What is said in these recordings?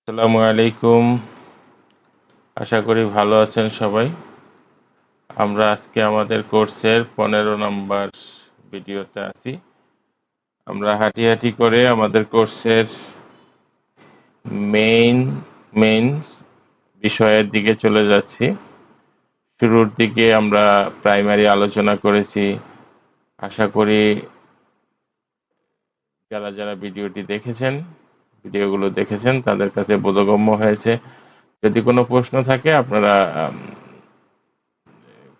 আসসালামু আলাইকুম। আশা করি ভালো আছেন সবাই। আমরা আজকে আমাদের কোর্সের 15 নাম্বার ভিডিওতে আছি। আমরা হাঁটি করে আমাদের কোর্সের মেইন মেইনস বিষয়ের দিকে চলে যাচ্ছি। শুরুর দিকে আমরা প্রাইমারি আলোচনা করেছি। আশা করি যারা ভিডিওগুলো দেখেছেন তাদের কাছে বোধগম্য হয়েছে। যদি কোনো প্রশ্ন থাকে আপনারা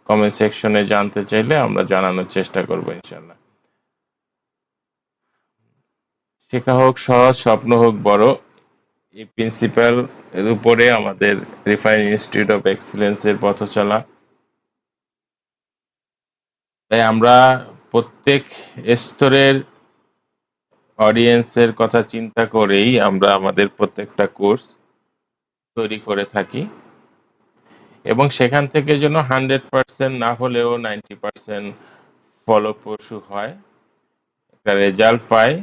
কমেন্ট সেকশনে জানতে চাইলে আমরা জানানোর চেষ্টা করব ইনশাল্লাহ। শেখা হোক সহজ, স্বপ্ন হোক বড়, এই প্রিন্সিপাল এর উপরে আমাদের রিফাইন ইনস্টিটিউট অফ এক্সিলেন্সের পথ চলা। তাই আমরা প্রত্যেক স্তরের অডিয়েন্সের কথা চিন্তা করেই আমরা আমাদের প্রত্যেকটা কোর্স তৈরি করে থাকি এবং সেখান থেকে যেন 100% না হলেও 90% ফলপ্রসূ হয়, একটা রেজাল্ট পায়।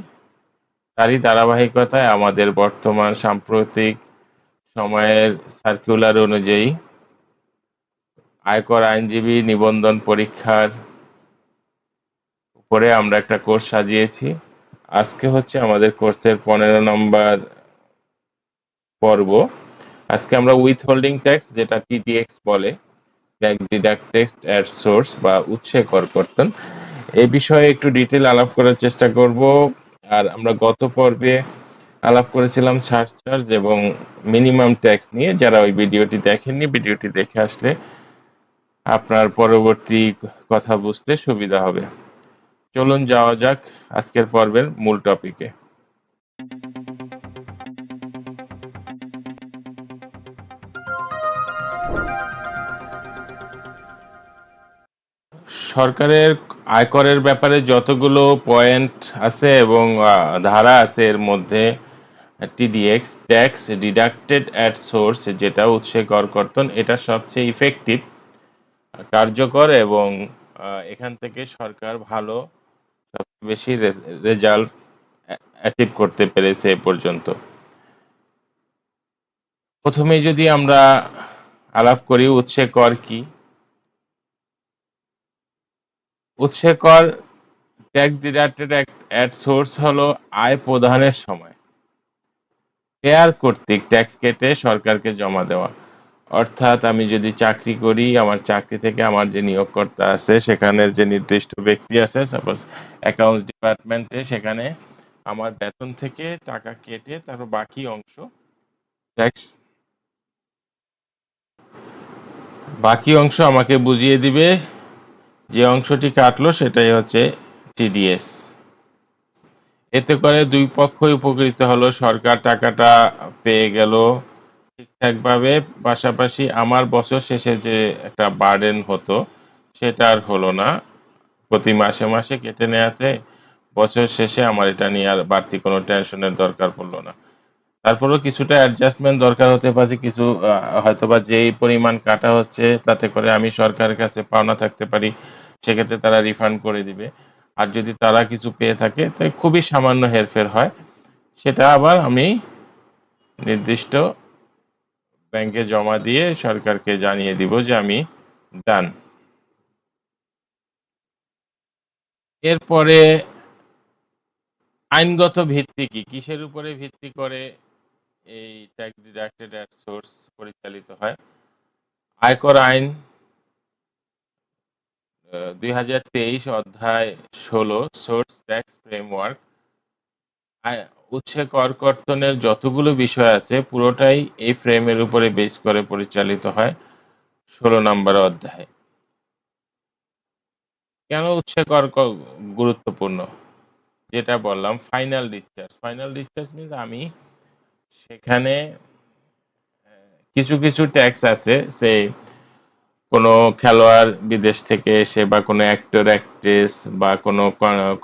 তারই ধারাবাহিকতায় আমাদের বর্তমান সাম্প্রতিক সময়ের সার্কুলার অনুযায়ী আয়কর আইনজীবী নিবন্ধন পরীক্ষার উপরে আমরা একটা কোর্স সাজিয়েছি। আজকে হচ্ছে আমাদের কোর্সের 15 নম্বর পর্ব। আজকে আমরা উইথ হোল্ডিং ট্যাক্স, যেটা টিডিএক্স বলে, ট্যাক্স ডিডাক্টেড অ্যাট সোর্স বা উৎসে করকর্তন, এই বিষয়ে একটু ডিটেল আলাপ করার চেষ্টা করব। আর আমরা গত পর্বে আলাপ করেছিলাম সারচার্জ এবং মিনিমাম ট্যাক্স নিয়ে। যারা ওই ভিডিওটি দেখেননি, ভিডিওটি দেখে আসলে আপনার পরবর্তী কথা বুঝতে সুবিধা হবে। চলুন যাওয়া যাক আজকের পর্বের মূল টপিকে। সরকারের আয়করের ব্যাপারে যতগুলো পয়েন্ট আছে এবং ধারা আছে, এর মধ্যে টিডিএক্স, ট্যাক্স ডিডাক্টেড অ্যাট সোর্স, যেটা উৎসে করকর্তন, এটা সবচেয়ে ইফেক্টিভ, কার্যকর এবং এখান থেকে সরকার ভালো, সবচেয়ে বেশি রেজাল্ট অ্যাচিভ করতে পেরেছে এ পর্যন্ত। প্রথমেই যদি আমরা আলাপ করি উৎসে কর কি। উৎসে কর, ট্যাক্স ডিডাক্টেড অ্যাট সোর্স, হলো আয় প্রদানের সময় পেয়ার কর্তৃক ট্যাক্স কেটে সরকারকে জমা দেওয়া। অর্থাৎ আমি যদি চাকরি করি, আমার চাকরি থেকে আমার যে নিয়োগকর্তা আছে, সেখানের যে নির্দিষ্ট ব্যক্তি আছে, সাপোজ অ্যাকাউন্টস ডিপার্টমেন্টে, সেখানে আমার বেতন থেকে টাকা কেটে তার ট্যাক্স বাকি অংশ আমাকে বুঝিয়ে দিবে। যে অংশটি কাটলো সেটাই হচ্ছে টিডিএস। এতে করে দুই পক্ষই উপকৃত হলো, সরকার টাকাটা পেয়ে গেল ঠিকঠাকভাবে, পাশাপাশি আমার বছর শেষে যে একটা বার্ডেন হতো সেটা আর হলো না। প্রতি মাসে মাসে কেটে নেওয়াতে বছর শেষে আমার এটা নিয়ে আর বাড়তি কোনো টেনশনের দরকার পড়লো না। তারপরেও কিছুটা অ্যাডজাস্টমেন্ট দরকার হতে পারে, কিছু হয়তোবা যেই পরিমাণ কাটা হচ্ছে তাতে করে আমি সরকারের কাছে পাওনা থাকতে পারি, সেক্ষেত্রে তারা রিফান্ড করে দিবে। আর যদি তারা কিছু পেয়ে থাকে তাই খুবই সামান্য হেরফের হয়, সেটা আবার আমি নির্দিষ্ট ব্যাংকে জমা দিয়ে সরকারকে জানিয়ে দিব যে আমি ডান। এরপরে আইনগত ভিত্তি কি, কিসের উপরে ভিত্তি করে এই ট্যাক্স ডিডাক্টেড অ্যাট সোর্স পরিচালিত হয়? আয়কর আইন 2023 অধ্যায় 16 সোর্স ট্যাক্স ফ্রেমওয়ার্ক, উৎসে করকর্তনের যতগুলো বিষয় আছে পুরোটাই এই ফ্রেমের উপরে বেস করে পরিচালিত হয় 16 নম্বর অধ্যায়ে। কেন উৎসে গুরুত্বপূর্ণ? যেটা বললাম, ফাইনাল ডিসচার্জ মিন্স আমি সেখানে কিছু কিছু ট্যাক্স আছে, সে কোনো খেলোয়াড় বিদেশ থেকে এসে বা কোনো অ্যাক্টর অ্যাক্ট্রেস বা কোনো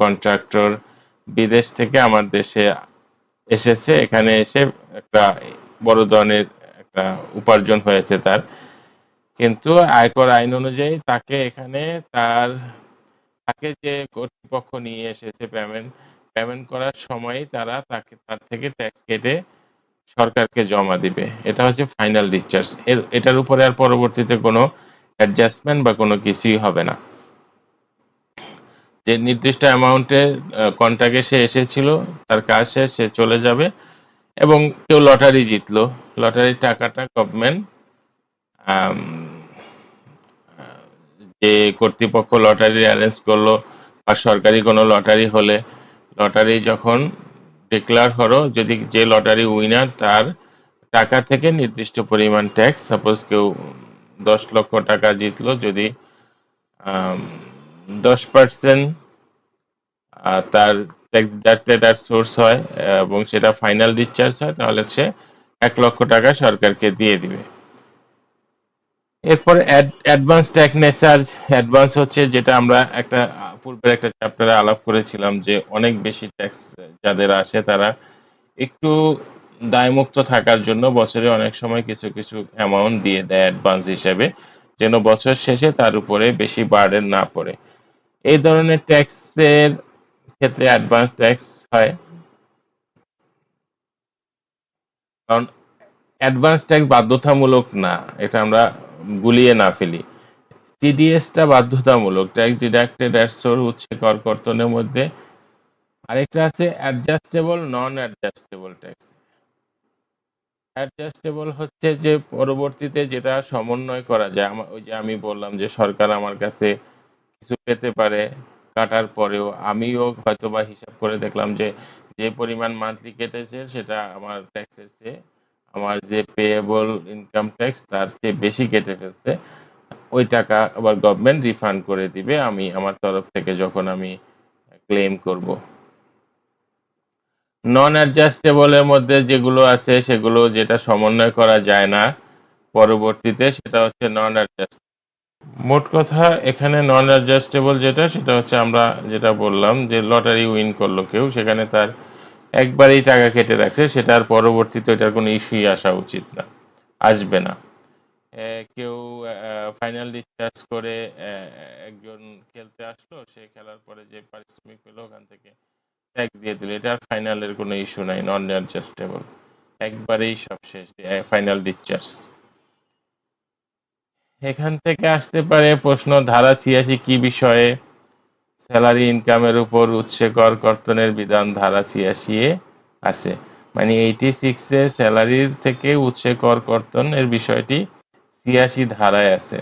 কন্ট্রাক্টর বিদেশ থেকে আমার দেশে এসেছে, এখানে এসে একটা বড় ধরনের একটা উপার্জন হয়েছে তার, কিন্তু আয়কর আইন অনুযায়ী তাকে এখানে তার তাকে যে কর্তৃপক্ষ নিয়ে এসেছে পেমেন্ট পেমেন্ট করার সময়ই তারা তার থেকে ট্যাক্স কেটে সরকারকে জমা দিবে। এটা হচ্ছে ফাইনাল ডিসচার্জ। এটার উপরে আর পরবর্তীতে কোনো অ্যাডজাস্টমেন্ট বা কোনো কিছুই হবে না। যে নির্দিষ্ট অ্যামাউন্টের কন্ট্রাক্টে সে এসেছিল, তার কাজ শেষ, সে চলে যাবে। এবং কেউ লটারি জিতলো, লটারির টাকাটা গভর্নমেন্ট, যে কর্তৃপক্ষ লটারি অ্যারেঞ্জ করলো বা সরকারি কোনো লটারি হলে, লটারি যখন ডিক্লেয়ার হলো, যদি যে লটারি উইনার, তার টাকা থেকে নির্দিষ্ট পরিমাণ ট্যাক্স, সাপোজ কেউ 10 লক্ষ টাকা জিতলো, যদি 10% তার ট্যাক্স ডিডাক্টেড আর সোর্স হয় এবং সেটা ফাইনাল ডিসচার্জ হয়, তাহলে সে 1 লক্ষ টাকা সরকারকে দিয়ে দিবে। এরপর অ্যাডভান্স ট্যাক্স নেচার্জ। অ্যাডভান্স হচ্ছে যেটা আমরা একটা পূর্বের একটা চ্যাপ্টারে আলাপ করেছিলাম, যে অনেক বেশি ট্যাক্স যাদের আসে, তারা একটু দায়মুক্ত থাকার জন্য বছরে অনেক সময় কিছু কিছু অ্যামাউন্ট দিয়ে দেয় অ্যাডভান্স হিসেবে, যেন বছর শেষে তার উপরে বেশি বার্ডেন না পড়ে। এই ধরনের ট্যাক্সের ক্ষেত্রে অ্যাডভান্স ট্যাক্স হয়। কারণ অ্যাডভান্স ট্যাক্স বাধ্যতামূলক না, এটা আমরা গুলিয়ে না ফেলি। টিডিএসটা বাধ্যতামূলক, ট্যাক্স ডিডাক্টেড অ্যাট সোর্স, উৎসে কর কর্তনের মধ্যে। আরেকটা আছে অ্যাডজাস্টেবল, নন অ্যাডজাস্টেবল ট্যাক্স। অ্যাডজাস্টেবল হচ্ছে যে পরবর্তীতে যেটা সমন্বয় করা যায়। ওই যে আমি বললাম যে সরকার আমার কাছে কিছু পেতে পারে, কাটার পরেও আমিও হয়তোবা হিসাব করে দেখলাম যে যে পরিমাণ মান্থলি কেটেছে সেটা আমার ট্যাক্সের চেয়ে, আমার যে পেয়েবল ইনকাম ট্যাক্স তার চেয়ে বেশি কেটে ফেলছে। ওই টাকা আবার গভর্নমেন্ট রিফান্ড করে দিবে আমি আমার তরফ থেকে যখন আমি ক্লেম করব। নন অ্যাডজাস্টেবলের মধ্যে যেগুলো আছে সেগুলো যেটা সমন্বয় করা যায় না পরবর্তীতে, সেটা হচ্ছে নন অ্যাডজাস্ট। মোট কথা এখানে নন অ্যাডজাস্টেবল যেটা, সেটা হচ্ছে আমরা যেটা বললাম যে লটারি উইন করলো কেউ, সেখানে তার একবারেই টাকা কেটে রাখছে, সেটার পরবর্তীতে এটার কোনো ইস্যুই আসা উচিত না, আসবে না। কেউ ফাইনাল ডিসচার্জ করে একজন খেলতে আসলো, সে খেলার পরে যে পারিশ্রমিক পেলো ওখান থেকে ট্যাক্স দিয়ে দিল, এটার ফাইনালের কোনো ইস্যু নাই, নন অ্যাডজাস্টেবল, একবারেই সব শেষ, ফাইনাল ডিসচার্জ। এখান থেকে আসতে পারে প্রশ্ন, ধারা ৮৬ কি বিষয়ে? স্যালারি ইনকামের উপর উৎসে কর কর্তনের বিধান ধারা ৮৬ এ আছে। মানে 86 এ স্যালারির থেকে উৎসে কর কর্তনের বিষয়টি ৮৬ ধারায় আছে।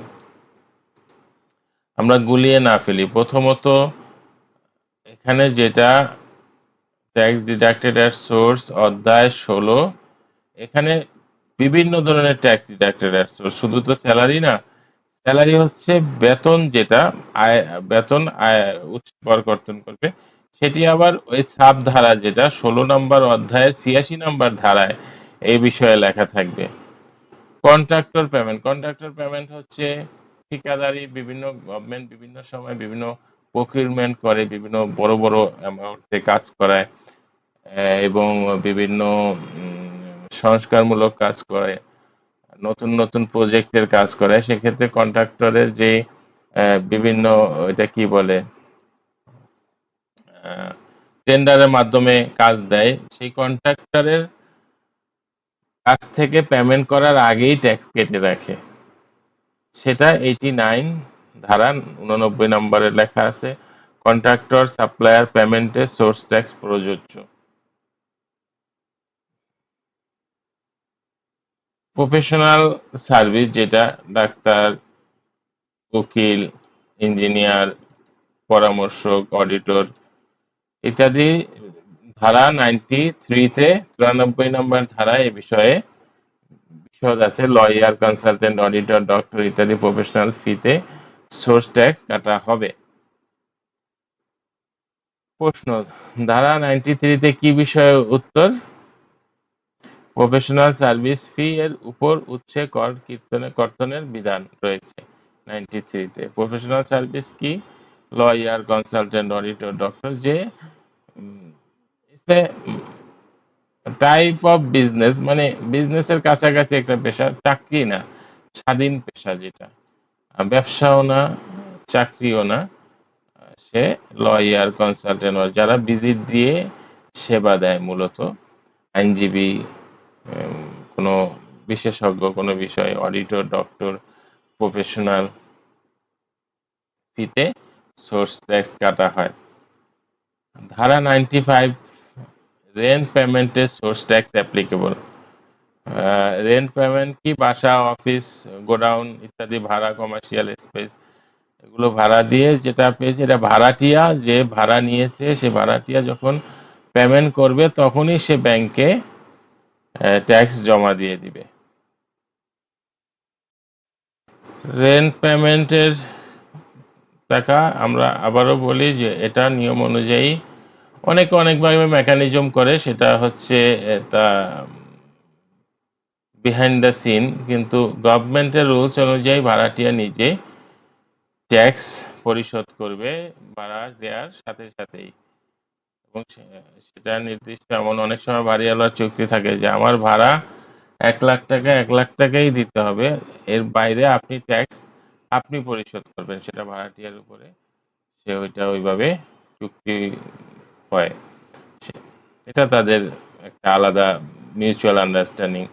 আমরা গুলিয়ে না ফেলি। প্রথমত এখানে যেটা ট্যাক্স ডিডাক্টেড অ্যাট সোর্স অধ্যায় ১৬, এখানে বিভিন্ন ধরনের ট্যাক্স ডিডাক্টেড অ্যাট সোর্স, শুধু তো স্যালারি না। স্যালারি হচ্ছে বেতন, যেটা আয়, বেতন আয় উৎসে কর কর্তন করবে, সেটি আবার ওই সাব ধারা, যেটা ১৬ নম্বর অধ্যায়ের ৮৬ নম্বর ধারায় এই বিষয়ে লেখা থাকবে। Contractor payment. কন্ট্রাক্টর পেমেন্ট হচ্ছে ঠিকাদারি, বিভিন্ন গভর্নমেন্ট বিভিন্ন সময় বিভিন্ন প্রকিউরমেন্ট করে, বিভিন্ন বড় বড় অ্যামাউন্টে কাজ করায়, এবং বিভিন্ন সংস্কারমূলক কাজ করে, নতুন নতুন প্রজেক্টের কাজ করে। সেক্ষেত্রে কন্ট্রাক্টরের যে বিভিন্ন, এটা কি বলে, টেন্ডারের মাধ্যমে কাজ দেয়, সেই কন্ট্রাক্টরের কাছ থেকে পেমেন্ট করার আগেই ট্যাক্স কেটে রাখে। সেটা 89 ধারা 89 নম্বরে লেখা আছে, কন্ট্রাক্টর সাপ্লায়ার পেমেন্টে সোর্স ট্যাক্স প্রযোজ্য। প্রফেশনাল সার্ভিস, যেটা ডাক্তার, উকিল, ইঞ্জিনিয়ার, পরামর্শক, অডিটর ইত্যাদি, ধারা 93-তে 93 নম্বর ধারায় এ বিষয়ে বিশদ আছে। লয়ার, কনসালটেন্ট, অডিটর, ডক্টর ইত্যাদি প্রফেশনাল ফিতে সোর্স ট্যাক্স কাটা হবে। প্রশ্ন, ধারা 93-তে কি বিষয়ে উত্তর? প্রফেশনাল সার্ভিস ফি এর উপর উৎসে কর কর্তনের বিধান রয়েছে 93-তে। প্রফেশনাল সার্ভিস কি? লয়ার, কনসালটেন্ট, অডিটর, ডক্টর, যে টাইপ অফ বিজনেস, মানে বিজনেসের কাছাকাছি একটা পেশা, চাকরি না, স্বাধীন পেশা যেটা, ব্যবসাও না, চাকরিও না, সে লয়ার, কনসালটেন্ট, যারা ভিজিট দিয়ে সেবা দেয়, মূলত আইনজীবী, কোনো বিশেষজ্ঞ কোনো বিষয়ে অডিটর, ডক্টর, প্রফেশনাল ফিতে সোর্স ট্যাক্স কাটা হয়। ধারা 95 রেন্ট পেমেন্টে source tax applicable. Rent payment কি? বাসা, অফিস, গোডাউন ইত্যাদি ভাড়া, কমার্শিয়াল স্পেস, এগুলো ভাড়া দিয়ে যেটা পেয়েছে, এটা ভাড়াটিয়া যে ভাড়া নিয়েছে সে ভাড়াটিয়া যখন পেমেন্ট করবে তখনই সে ব্যাংকে ট্যাক্স জমা দিয়ে দিবে। রেন্ট পেমেন্টের টাকা আমরা আবারও বলি যে এটা নিয়ম অনুযায়ী অনেকে অনেকভাবে মেকানিজম করে, সেটা হচ্ছে তা বিহাইন্ড দ্য সিন, কিন্তু গভর্নমেন্টের রুলস অনুযায়ী ভাড়াটিয়া নিজে ট্যাক্স পরিশোধ করবে ভাড়া দেওয়ার সাথে সাথেই। এবং সেটা নির্দিষ্ট, এমন অনেক সময় বাড়িওয়ালার চুক্তি থাকে যে আমার ভাড়া 1 লাখ টাকা, 1 লাখ টাকাই দিতে হবে, এর বাইরে আপনি ট্যাক্স আপনি পরিশোধ করবেন, সেটা ভাড়াটিয়ার উপরে, সে ওইটা ওইভাবে চুক্তি হয়। এটা তাদের একটা আলাদা মিউচুয়াল আন্ডারস্ট্যান্ডিং,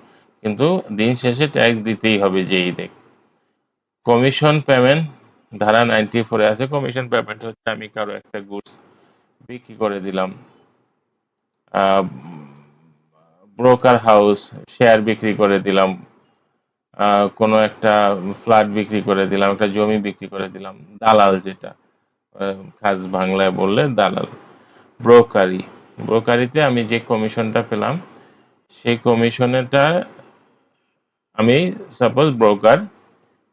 কিন্তু দিন শেষে ট্যাক্স দিতেই হবে যেই দেখ। কমিশন পেমেন্ট ধারা 94-এ আছে। কমিশন পেমেন্ট হচ্ছে আমি কারো একটা গুডস বিক্রি করে দিলাম, ব্রোকার হাউস শেয়ার বিক্রি করে দিলাম, কোনো একটা ফ্ল্যাট বিক্রি করে দিলাম, একটা জমি বিক্রি করে দিলাম, দালাল যেটা খাস বাংলায় বললে দালাল। ব্রোকারি, ব্রোকারিতে আমি যে কমিশনটা পেলাম সেই কমিশনটা, আমি সাপোজ ব্রোকার,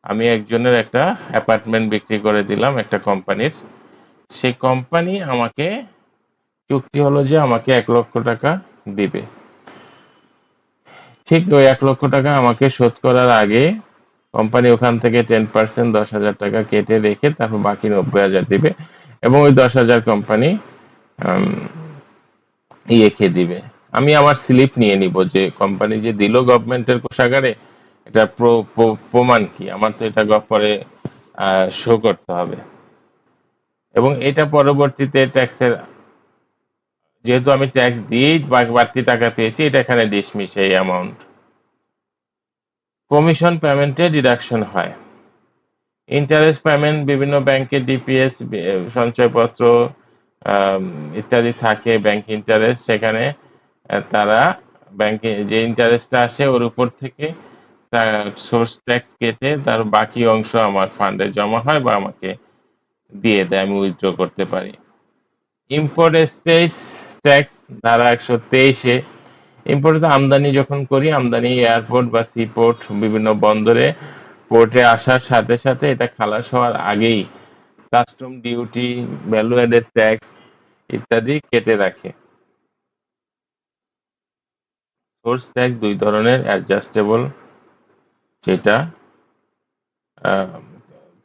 আমি একজনের একটা অ্যাপার্টমেন্ট বিক্রি করে দিলাম একটা কোম্পানির, সেই কোম্পানি আমাকে চুক্তি হলো যে আমাকে 1 লক্ষ টাকা দিবে। ঠিক ওই 1 লক্ষ টাকা আমাকে শোধ করার আগে কোম্পানি ওখান থেকে 10%, 10,000 টাকা কেটে রেখে তারপর বাকি 90,000 দিবে, এবং ওই 10,000 কোম্পানি ইয়েকে দিবে। আমি আমার স্লিপ নিয়ে নিব যে কোম্পানি যে দিল গভর্নমেন্টের কোষাগারে, এটা প্রমাণ কি, আমার তো এটা পরে শো করতে হবে। এবং এটা পরবর্তীতে ট্যাক্সের, যেহেতু আমি ট্যাক্স দিয়েই বাড়তি টাকা পেয়েছি, এটা এখানে ডিসমিস এই অ্যামাউন্ট। কমিশন পেমেন্টে ডিডাকশন হয়। ইন্টারেস্ট পেমেন্ট বিভিন্ন ব্যাংকে ডিপিএস, সঞ্চয়পত্র ইত্যাদি থাকে, ব্যাংক ইন্টারেস্ট, সেখানে তারা ব্যাংকে যে ইন্টারেস্টটা আসে ওর উপর থেকে তার সোর্স ট্যাক্স কেটে তার বাকি অংশ আমার ফান্ডে জমা হয় বা আমাকে দিয়ে দেয়, আমি উইথড্র করতে পারি। ইম্পোর্ট এক্সচেঞ্জ ট্যাক্স ধারা 123-এ, ইম্পোর্টে আমদানি যখন করি, আমদানি এয়ারপোর্ট বা সিপোর্ট বিভিন্ন বন্দরে পোর্টে আসার সাথে সাথে এটা খালাস হওয়ার আগেই custom duty, value added tax ইত্যাদি কেটে রাখে। সোর্স ট্যাক্স দুই ধরনের, অ্যাডজাস্টেবল, যেটা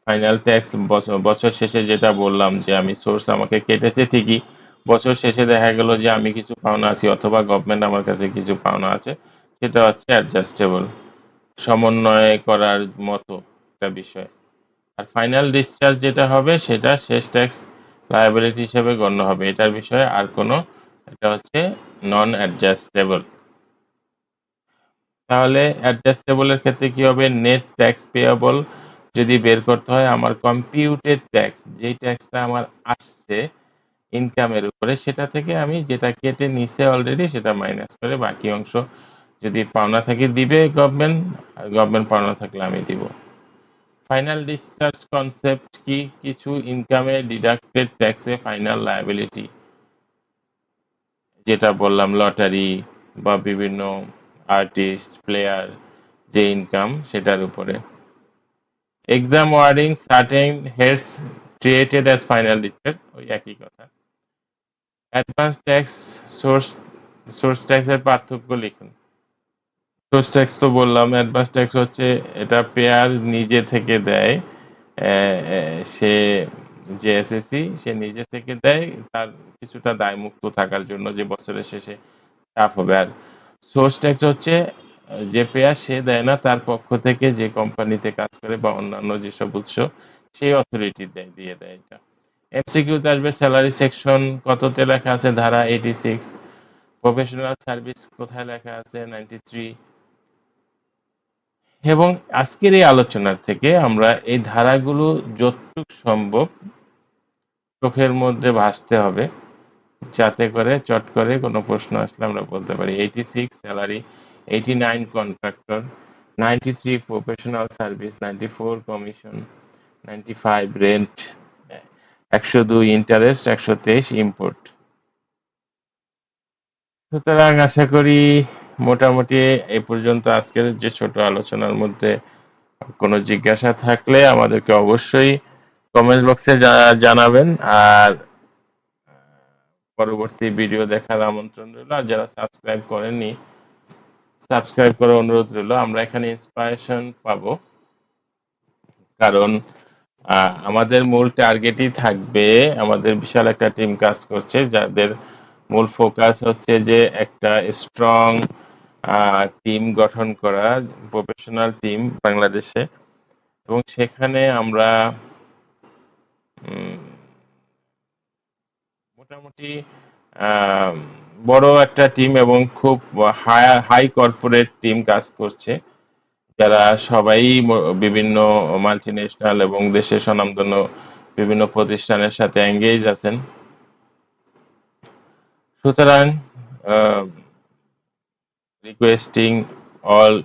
ফাইনাল ট্যাক্স বছর শেষে, যেটা বললাম যে আমি সোর্স আমাকে কেটেছে ঠিকই, বছর শেষে দেখা গেল যে আমি কিছু পাওনা আছি অথবা গভর্নমেন্ট আমার কাছে কিছু পাওনা আছে, সেটা হচ্ছে অ্যাডজাস্টেবল, সমন্বয় করার মতো একটা বিষয়। আর ফাইনাল ডিসচার্জ যেটা হবে সেটা শেষ ট্যাক্স লায়াবিলিটি হিসেবে গণ্য হবে, এটার বিষয়ে আর কোনো, এটা হচ্ছে নন অ্যাডজাস্টেবল। তাহলে অ্যাডজাস্টেবলের ক্ষেত্রে কি হবে? নেট ট্যাক্স পেয়েবল যদি বের করতে হয়, আমার কম্পিউটেড ট্যাক্স, যেই ট্যাক্সটা আমার আসছে ইনকামের উপরে, সেটা থেকে আমি যেটা কেটে নিছে অলরেডি সেটা মাইনাস করে বাকি অংশ যদি পাওনা থাকে দিবে গভর্নমেন্ট, আর গভর্নমেন্ট পাওনা থাকলে আমি দিব। ফাইনাল ডিসচার্জ কনসেপ্ট কি? কিছু ইনকামে ডিডাক্টেড ট্যাক্সে ফাইনাল লায়াবিলিটি, যেটা বললাম লটারি বা বিভিন্ন আর্টিস্ট প্লেয়ার যে ইনকাম সেটার উপরে। Exam wording certain heads created as final discharge, ওই একই কথা। অ্যাডভান্স ট্যাক্স, সোর্স সোর্স ট্যাক্সের পার্থক্য লিখুন। সোর্স ট্যাক্স তো বললাম, অ্যাডভান্স ট্যাক্স হচ্ছে এটা পেয়ার নিজে থেকে দেয়, সে যে এসএসসি সে নিজে থেকে দেয় তার কিছুটা দায়মুক্ত থাকার জন্য, যে বছরের শেষে চাপ হবে। আর সোর্স ট্যাক্স হচ্ছে যে পেয়ার সে দেয় না, তার পক্ষ থেকে যে কোম্পানিতে কাজ করে বা অন্যান্য যেসব উৎস, সেই অথরিটি দিয়ে দেয় এটা। এমসিকিউতে আসবে স্যালারি সেকশন কততে লেখা আছে? ধারা 86। প্রফেশনাল সার্ভিস কোথায় লেখা আছে 93। এবং আজকের এই আলোচনার থেকে আমরা এই ধারাগুলো যতটুক সম্ভব চোখের মধ্যে ভাসতে হবে, যাতে করে চট করে কোনো প্রশ্ন আসলে আমরা বলতে পারি 86 salary, 89 contractor, 93 professional service, 94 commission, 95 rent, 102 interest, 123 import. সুতরাং আশা করি মোটামুটি এই পর্যন্ত আজকের যে ছোট আলোচনার মধ্যে কোনো জিজ্ঞাসা থাকলে আমাদেরকে অবশ্যই কমেন্ট বক্সে জানাবেন। আর পরবর্তী ভিডিও দেখার আমন্ত্রণ রইল। আর যারা সাবস্ক্রাইব করেননি, সাবস্ক্রাইব করার অনুরোধ রইল। আমরা এখানে ইন্সপিরেশন পাবো, কারণ আমাদের মূল টার্গেটই থাকবে, আমাদের বিশাল একটা টিম কাজ করছে যাদের মূল ফোকাস হচ্ছে যে একটা স্ট্রং টিম গঠন করা, প্রফেশনাল টিম বাংলাদেশে। এবং সেখানে আমরা মোটামুটি আহ, বড় একটা টিম এবং খুব হাই কর্পোরেট টিম কাজ করছে, যারা সবাই বিভিন্ন মাল্টিন্যাশনাল এবং দেশের স্বনামধন্য বিভিন্ন প্রতিষ্ঠানের সাথে এঙ্গেজ আছেন। সুতরাং requesting all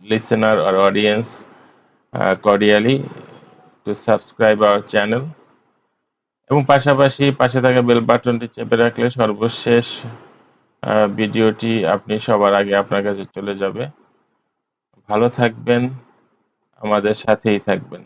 listener or audience cordially to subscribe our channel এবং পাশাপাশি পাশে থাকা বেল বাটনটি চেপে রাখলে সর্বশেষ ভিডিওটি আপনি সবার আগে আপনার কাছে চলে যাবে। ভালো থাকবেন, আমাদের সাথেই থাকবেন।